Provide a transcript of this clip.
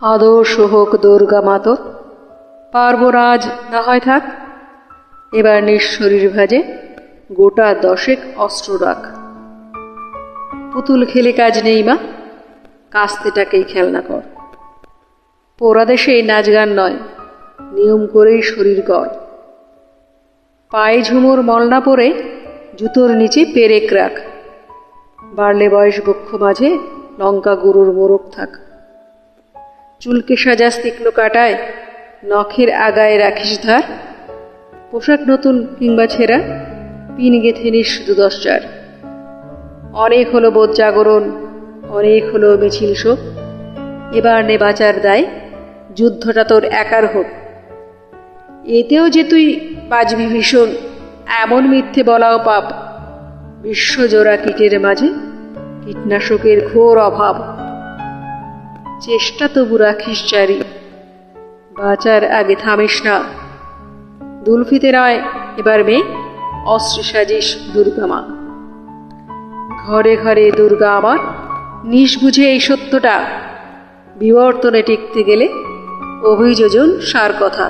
আদর্শ হোক দুর্গা মাতো, পার্বরাজ না হয় থাক, এবার নিঃশরীর ভাজে গোটা 10 অস্ত্র রাখ। পুতুল খেলে কাজ নেই মা, কাস্তেটাকেই খেলনা কর। পোড়া দেশে নাচ গান নয়, নিয়ম করেই শরীর গড়। পায়ে ঝুমুর মলনা পরে জুতোর নিচে পেরেক রাখ। বাড়লে বয়স বক্ষ মাঝে লঙ্কা গুরুর মোরগ থাক। চুলকে সাজাস তীক্ষ্ণ কাটায়, নখের আগায় রাখিস ধার। পোশাক নতুন কিংবা ছেঁড়া, পিন গেথে নিস 2-10 অনেক হলো বোধ জাগরণ, অনেক হলো মিছিল শোক। এবার নে বাঁচার দায়, যুদ্ধটা তোর একার হোক। এতেও যে তুই বাজবি ভীষণ, এমন মিথ্যে বলাও পাপ। বিশ্বজোড়া কীটের মাঝে কীটনাশকের ঘোর অভাব। চেষ্টা তবু রাখিস জারি, বাঁচার আগে থামিস না। দুলফিতে নয় এবার মেয়ে, অস্ত্রে সাজিস দুর্গা মা। ঘরে ঘরে দুর্গা আমার, নিজ বুঝে এই সত্যটা। বিবর্তনে টিকতে গেলে অভিযোজন সার কথা।